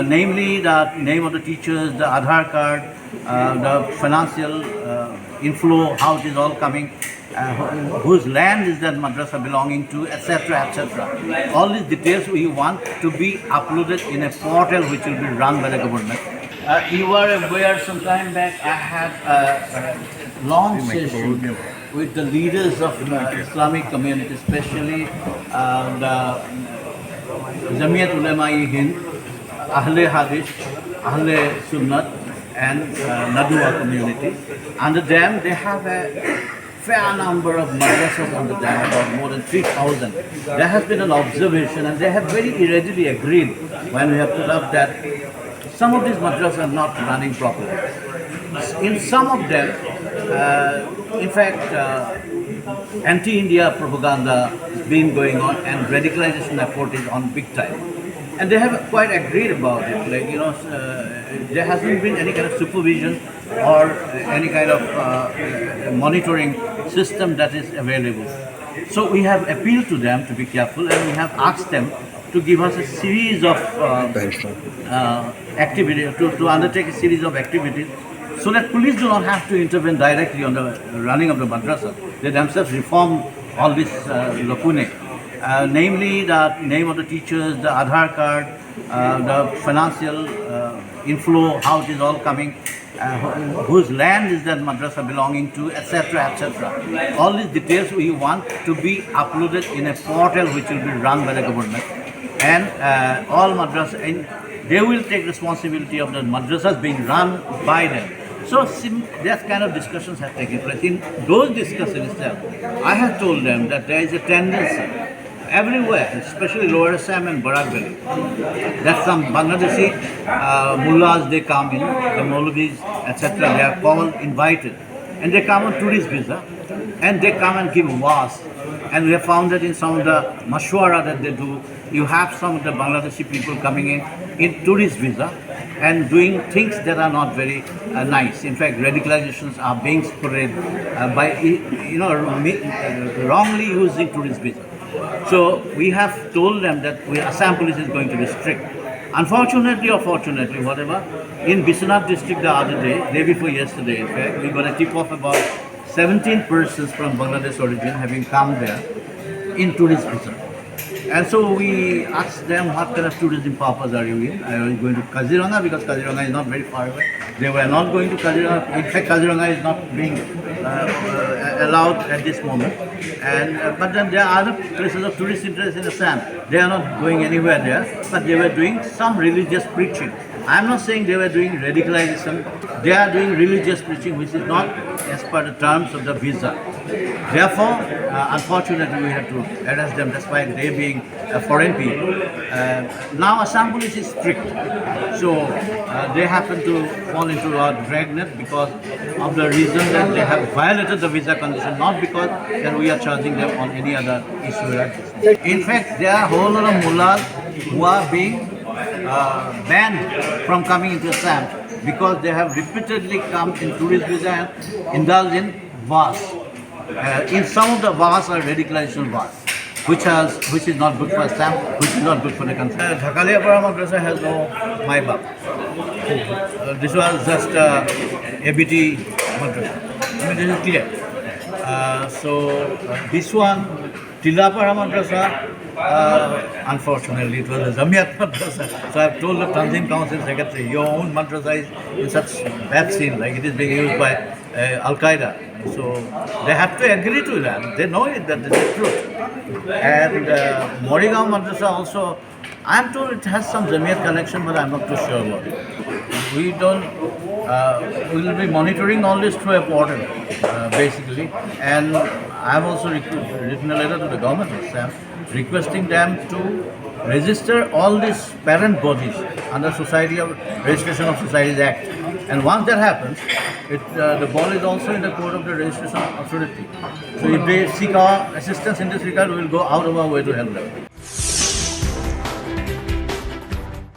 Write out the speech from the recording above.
namely the name of the teachers, the Aadhaar card, the financial inflow, how it is all coming, whose land is that madrasa belonging to, etc., etc. All these details we want to be uploaded in a portal which will be run by the government. You are aware some time back I had a long session with the leaders of Islamic community, especially the Jamiat Ulema-e-Hind, Ahle Hadith, Ahle Sunnat, and Nadua community. Under them, they have a fair number of madrasas under them, about more than 3,000. There has been an observation, and they have very readily agreed when we have put up that some of these madrasas are not running properly. In some of them, in fact, anti-India propaganda is being going on, and radicalization effort is on big time. And they have quite agreed about it. Like, there hasn't been any kind of supervision or any kind of monitoring system that is available. So we have appealed to them to be careful, and we have asked them to give us a series of activities, to undertake a series of activities, so that police do not have to intervene directly on the running of the madrasa. They themselves reform all these lacunae. Namely the name of the teachers, the Aadhaar card, the financial inflow, how it is all coming, whose land is that madrasa belonging to, etc., etc. All these details we want to be uploaded in a portal which will be run by the government. And all madrasas, and they will take responsibility of the madrasas being run by them. So that kind of discussions have taken place. In those discussions itself, I have told them that there is a tendency everywhere, especially Lower Assam and Barak Valley, that some Bangladeshi mullahs, they come in, the Maulvis, etc., they are called, invited, and they come on tourist visa, and they come and give was. And we have found that in some of the mashwara that they do, you have some of the Bangladeshi people coming in tourist visa and doing things that are not very nice. In fact, radicalizations are being spread by wrongly using tourist visa. So we have told them that Assam police is going to be strict. Unfortunately or fortunately, whatever, in Biswanath district the other day before yesterday, in fact, we got a tip off about 17 persons from Bangladesh origin having come there in tourist visa. And so we asked them, what kind of tourism purpose are you in? Are you going to Kaziranga? Because Kaziranga is not very far away. They were not going to Kaziranga. In fact, Kaziranga is not being allowed at this moment. And but then there are other places of tourist interest in Assam. They are not going anywhere there, but they were doing some religious preaching. I am not saying they were doing radicalization. They are doing religious preaching, which is not as per the terms of the visa. Therefore, unfortunately, we have to arrest them despite they being foreign people. Now Assam police is strict, so they happen to fall into our dragnet because of the reason that they have violated the visa condition, not because that we are charging them on any other issue. In fact, there are a whole lot of mullahs who are being banned from coming into Assam because they have repeatedly come in tourist visa and indulged in vas. In some of the vas are radicalization vas, which is not good for Assam, which is not good for the country. Dhakalia Madrasa has no my bab. This was just ABT madrasa. I mean, this is clear. So this one, Tilapara Madrasa, unfortunately, it was a Jamiat Madrasa. So I have told the Tanzim Council Secretary, your own madrasa is in such bad scene, like it is being used by Al-Qaeda. So they have to agree to that. They know it, that this is true. And Morigaon Madrasa also, I am told it has some Jamiat connection, but I am not too sure about it. We will be monitoring all this through a portal, basically. And I have also written a letter to the government of Assam requesting them to register all these parent bodies under Registration of Societies Act. And once that happens, the ball is also in the court of the registration authority. So if they seek our assistance in this regard, we will go out of our way to help them.